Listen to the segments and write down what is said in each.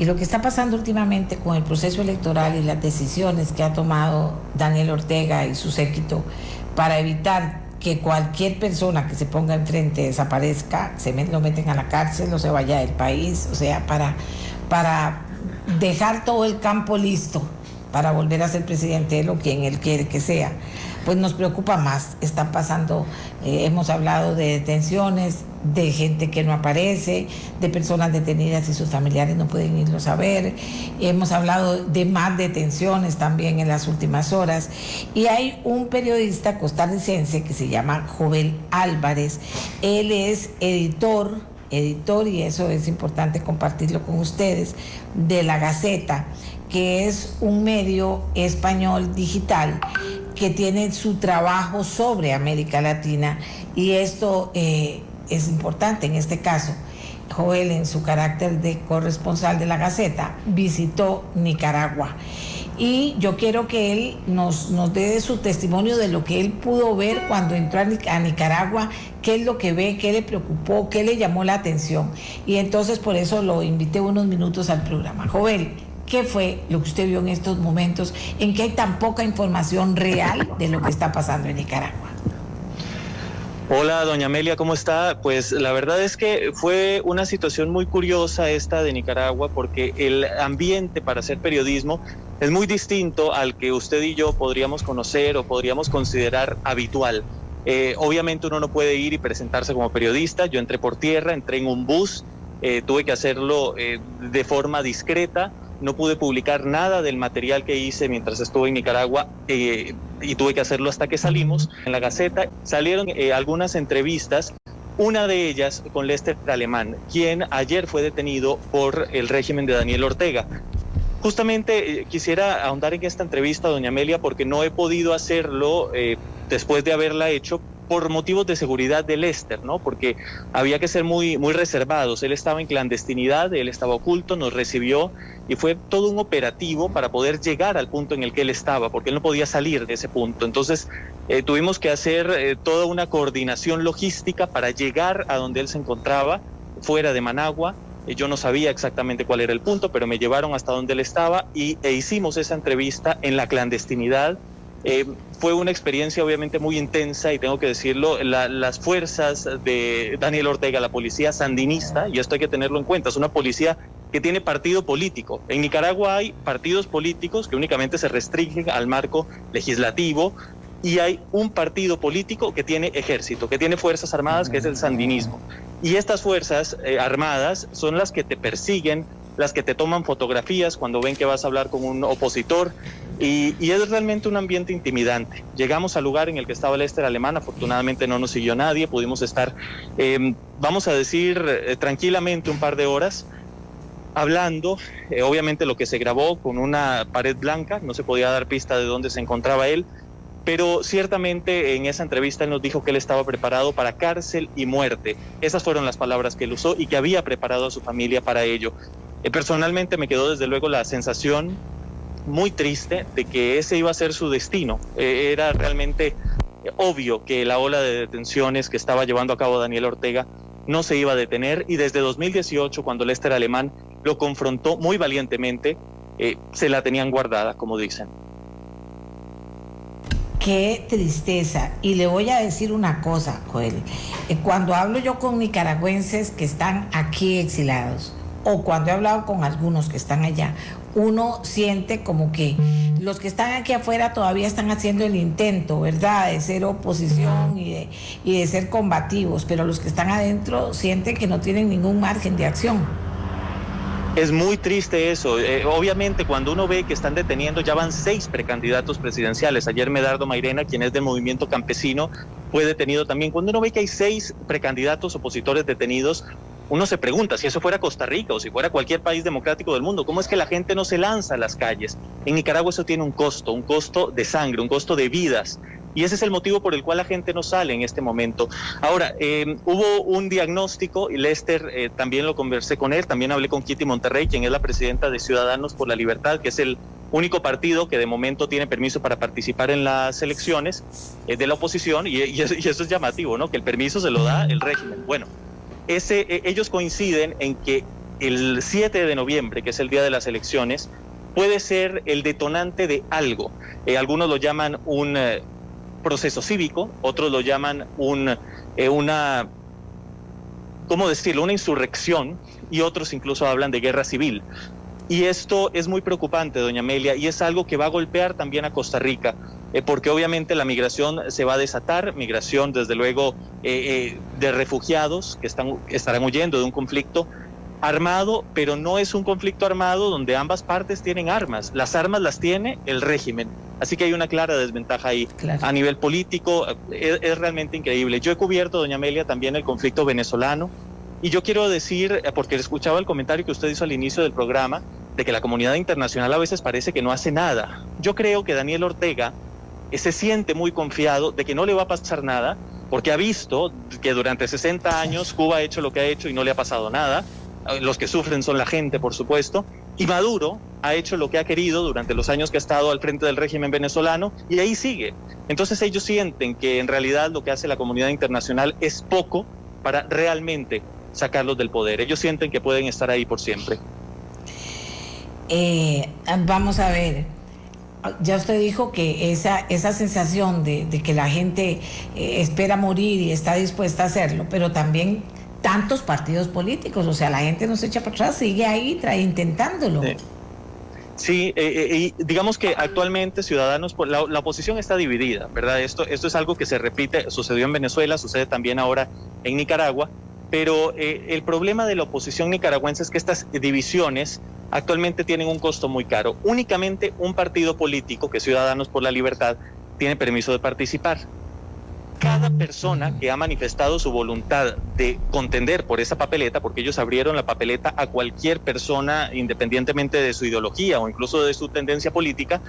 Y lo que está pasando últimamente con el proceso electoral y las decisiones que ha tomado Daniel Ortega y su séquito para evitar que cualquier persona que se ponga enfrente desaparezca, lo meten a la cárcel o se vaya del país, o sea, para dejar todo el campo listo para volver a ser presidente él o quien él quiere que sea, pues nos preocupa más. Están pasando, hemos hablado de detenciones, de gente que no aparece, de personas detenidas y sus familiares no pueden irlos a ver. Hemos hablado de más detenciones también en las últimas horas. Y hay un periodista costarricense que se llama Jovel Álvarez. Él es editor, y eso es importante compartirlo con ustedes, de La Gaceta, que es un medio español digital que tiene su trabajo sobre América Latina, y esto es importante en este caso. Joel, en su carácter de corresponsal de La Gaceta, visitó Nicaragua. Y yo quiero que él nos dé su testimonio de lo que él pudo ver cuando entró a Nicaragua, qué es lo que ve, qué le preocupó, qué le llamó la atención. Y entonces por eso lo invité unos minutos al programa. Joel, ¿qué fue lo que usted vio en estos momentos en que hay tan poca información real de lo que está pasando en Nicaragua? Hola, doña Amelia, ¿cómo está? Pues la verdad es que fue una situación muy curiosa esta de Nicaragua, porque el ambiente para hacer periodismo es muy distinto al que usted y yo podríamos conocer o podríamos considerar habitual. Obviamente uno no puede ir y presentarse como periodista. Yo entré por tierra, entré en un bus, tuve que hacerlo de forma discreta. No pude publicar nada del material que hice mientras estuve en Nicaragua y tuve que hacerlo hasta que salimos. En La Gaceta salieron algunas entrevistas, una de ellas con Lester Alemán, quien ayer fue detenido por el régimen de Daniel Ortega. Justamente quisiera ahondar en esta entrevista, doña Amelia, porque no he podido hacerlo después de haberla hecho por motivos de seguridad de Lester, ¿no? Porque había que ser muy reservados. Él estaba en clandestinidad, él estaba oculto, nos recibió y fue todo un operativo para poder llegar al punto en el que él estaba, porque él no podía salir de ese punto. Entonces tuvimos que hacer toda una coordinación logística para llegar a donde él se encontraba, fuera de Managua. Yo no sabía exactamente cuál era el punto, pero me llevaron hasta donde él estaba e hicimos esa entrevista en la clandestinidad. Fue una experiencia obviamente muy intensa y tengo que decirlo, las fuerzas de Daniel Ortega, la policía sandinista, y esto hay que tenerlo en cuenta, es una policía que tiene partido político. En Nicaragua hay partidos políticos que únicamente se restringen al marco legislativo, y hay un partido político que tiene ejército, que tiene fuerzas armadas, que es el sandinismo. Y estas fuerzas armadas son las que te persiguen, las que te toman fotografías cuando ven que vas a hablar con un opositor, y es realmente un ambiente intimidante. Llegamos al lugar en el que estaba Lester Alemán, afortunadamente no nos siguió nadie, pudimos estar, vamos a decir, tranquilamente un par de horas, hablando, obviamente lo que se grabó con una pared blanca, no se podía dar pista de dónde se encontraba él, pero ciertamente en esa entrevista él nos dijo que él estaba preparado para cárcel y muerte. Esas fueron las palabras que él usó y que había preparado a su familia para ello. Personalmente me quedó desde luego la sensación muy triste de que ese iba a ser su destino. Era realmente obvio que la ola de detenciones que estaba llevando a cabo Daniel Ortega no se iba a detener, y desde 2018, cuando Lester Alemán lo confrontó muy valientemente, se la tenían guardada, como dicen. Qué tristeza. Y le voy a decir una cosa, Joel. Cuando hablo yo con nicaragüenses que están aquí exilados, o cuando he hablado con algunos que están allá, uno siente como que los que están aquí afuera todavía están haciendo el intento, ¿verdad?, de ser oposición y de ser combativos, pero los que están adentro sienten que no tienen ningún margen de acción. Es muy triste eso. Obviamente, cuando uno ve que están deteniendo, ya van 6 precandidatos presidenciales. Ayer Medardo Mairena, quien es del movimiento campesino, fue detenido también. Cuando uno ve que hay 6 precandidatos opositores detenidos, uno se pregunta, si eso fuera Costa Rica o si fuera cualquier país democrático del mundo, ¿cómo es que la gente no se lanza a las calles? En Nicaragua eso tiene un costo de sangre, un costo de vidas. Y ese es el motivo por el cual la gente no sale en este momento. Ahora, hubo un diagnóstico, y Lester, también lo conversé con él, también hablé con Kitty Monterrey, quien es la presidenta de Ciudadanos por la Libertad, que es el único partido que de momento tiene permiso para participar en las elecciones de la oposición, y eso es llamativo, ¿no?, que el permiso se lo da el régimen. Bueno, ellos coinciden en que el 7 de noviembre, que es el día de las elecciones, puede ser el detonante de algo. Algunos lo llaman un proceso cívico, otros lo llaman una insurrección, y otros incluso hablan de guerra civil. Y esto es muy preocupante, doña Amelia, y es algo que va a golpear también a Costa Rica, porque obviamente la migración se va a desatar, migración desde luego de refugiados que estarán huyendo de un conflicto armado, pero no es un conflicto armado donde ambas partes tienen armas. Las armas las tiene el régimen. Así que hay una clara desventaja ahí. Claro. A nivel político es realmente increíble. Yo he cubierto, doña Amelia, también el conflicto venezolano, y yo quiero decir, porque escuchaba el comentario que usted hizo al inicio del programa, de que la comunidad internacional a veces parece que no hace nada. Yo creo que Daniel Ortega se siente muy confiado de que no le va a pasar nada, porque ha visto que durante 60 años Cuba ha hecho lo que ha hecho y no le ha pasado nada. Los que sufren son la gente, por supuesto, y Maduro ha hecho lo que ha querido durante los años que ha estado al frente del régimen venezolano, y ahí sigue. Entonces ellos sienten que en realidad lo que hace la comunidad internacional es poco para realmente sacarlos del poder. Ellos sienten que pueden estar ahí por siempre. Vamos a ver, ya usted dijo que esa sensación de que la gente espera morir y está dispuesta a hacerlo, pero también tantos partidos políticos, o sea, la gente no se echa para atrás, sigue ahí intentándolo. Sí, digamos que actualmente Ciudadanos, la oposición está dividida, ¿verdad? Esto es algo que se repite, sucedió en Venezuela, sucede también ahora en Nicaragua, pero el problema de la oposición nicaragüense es que estas divisiones actualmente tienen un costo muy caro. Únicamente un partido político, que es Ciudadanos por la Libertad, tiene permiso de participar. Cada persona que ha manifestado su voluntad de contender por esa papeleta, porque ellos abrieron la papeleta a cualquier persona, independientemente de su ideología o incluso de su tendencia política,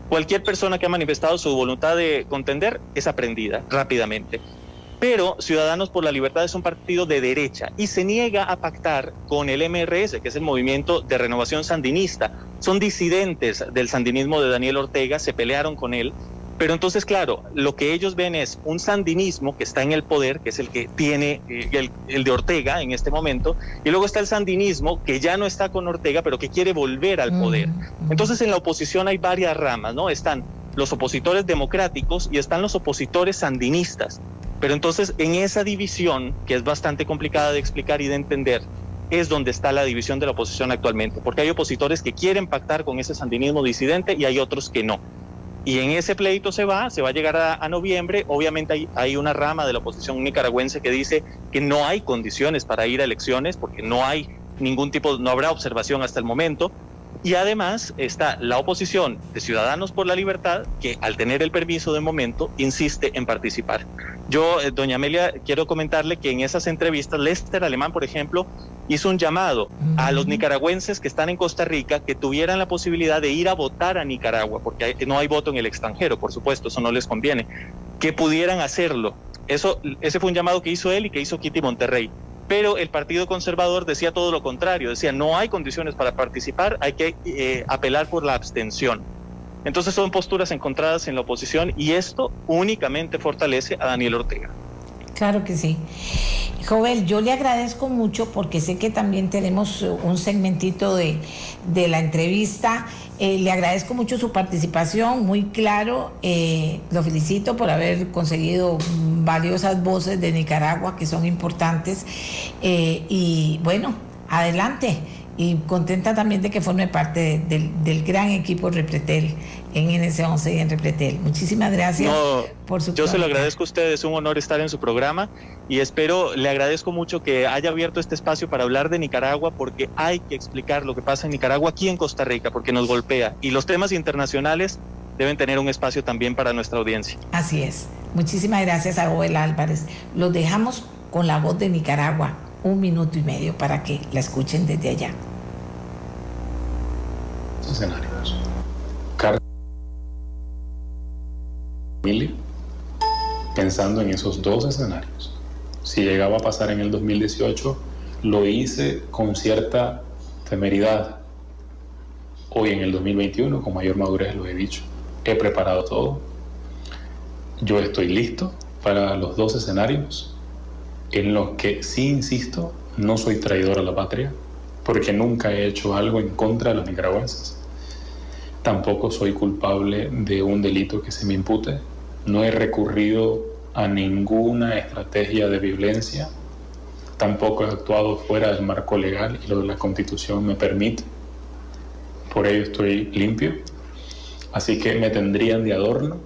cualquier persona que ha manifestado su voluntad de contender es aprendida rápidamente. Pero Ciudadanos por la Libertad es un partido de derecha y se niega a pactar con el MRS, que es el Movimiento de Renovación Sandinista. Son disidentes del sandinismo de Daniel Ortega, se pelearon con él. Pero entonces, claro, lo que ellos ven es un sandinismo que está en el poder, que es el que tiene el de Ortega en este momento, y luego está el sandinismo que ya no está con Ortega, pero que quiere volver al poder. Entonces, en la oposición hay varias ramas, ¿no? Están los opositores democráticos y están los opositores sandinistas. Pero entonces, en esa división, que es bastante complicada de explicar y de entender, es donde está la división de la oposición actualmente, porque hay opositores que quieren pactar con ese sandinismo disidente y hay otros que no. Y en ese pleito se va a llegar a noviembre. Obviamente hay una rama de la oposición nicaragüense que dice que no hay condiciones para ir a elecciones porque no hay no habrá observación hasta el momento. Y además está la oposición de Ciudadanos por la Libertad, que al tener el permiso de momento insiste en participar. Yo, doña Amelia, quiero comentarle que en esas entrevistas Lester Alemán, por ejemplo, hizo un llamado a los nicaragüenses que están en Costa Rica que tuvieran la posibilidad de ir a votar a Nicaragua, porque no hay voto en el extranjero, por supuesto, eso no les conviene, que pudieran hacerlo. Ese fue un llamado que hizo él y que hizo Kitty Monterrey. Pero el Partido Conservador decía todo lo contrario, decía no hay condiciones para participar, hay que apelar por la abstención. Entonces son posturas encontradas en la oposición y esto únicamente fortalece a Daniel Ortega. Claro que sí. Jovel, yo le agradezco mucho porque sé que también tenemos un segmentito de la entrevista. Le agradezco mucho su participación, muy claro. Lo felicito por haber conseguido valiosas voces de Nicaragua que son importantes. Y bueno, adelante. Y contenta también de que forme parte del gran equipo Repretel en NS11 y en Repretel. Muchísimas gracias por su Yo se lo agradezco a usted, es un honor estar en su programa y le agradezco mucho que haya abierto este espacio para hablar de Nicaragua, porque hay que explicar lo que pasa en Nicaragua aquí en Costa Rica, porque nos golpea. Y los temas internacionales deben tener un espacio también para nuestra audiencia. Así es. Muchísimas gracias a Jovel Álvarez. Los dejamos con la voz de Nicaragua, 1 minuto y medio para que la escuchen desde allá. Escenarios. Pensando en esos 2 escenarios. Si llegaba a pasar en el 2018, lo hice con cierta temeridad. Hoy en el 2021, con mayor madurez lo he dicho. He preparado todo. Yo estoy listo para los 2 escenarios en los que, sí insisto, no soy traidor a la patria, porque nunca he hecho algo en contra de los nicaragüenses. Tampoco soy culpable de un delito que se me impute. No he recurrido a ninguna estrategia de violencia. Tampoco he actuado fuera del marco legal y lo de la Constitución me permite. Por ello estoy limpio. Así que me tendrían de adorno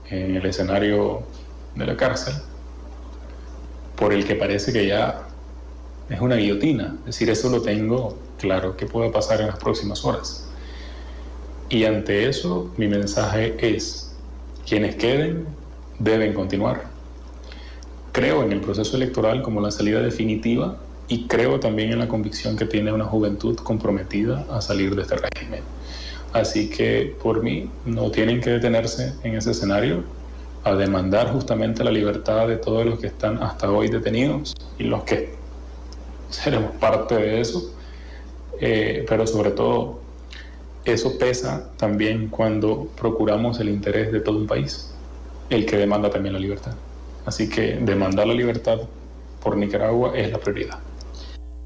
en el escenario de la cárcel, por el que parece que ya es una guillotina. Es decir, eso lo tengo claro que puede pasar en las próximas horas. Y ante eso, mi mensaje es: quienes queden deben continuar. Creo en el proceso electoral como la salida definitiva y creo también en la convicción que tiene una juventud comprometida a salir de este régimen. Así que, por mí, no tienen que detenerse en ese escenario a demandar justamente la libertad de todos los que están hasta hoy detenidos y los que seremos parte de eso, pero sobre todo eso pesa también cuando procuramos el interés de todo un país, el que demanda también la libertad. Así que demandar la libertad por Nicaragua es la prioridad.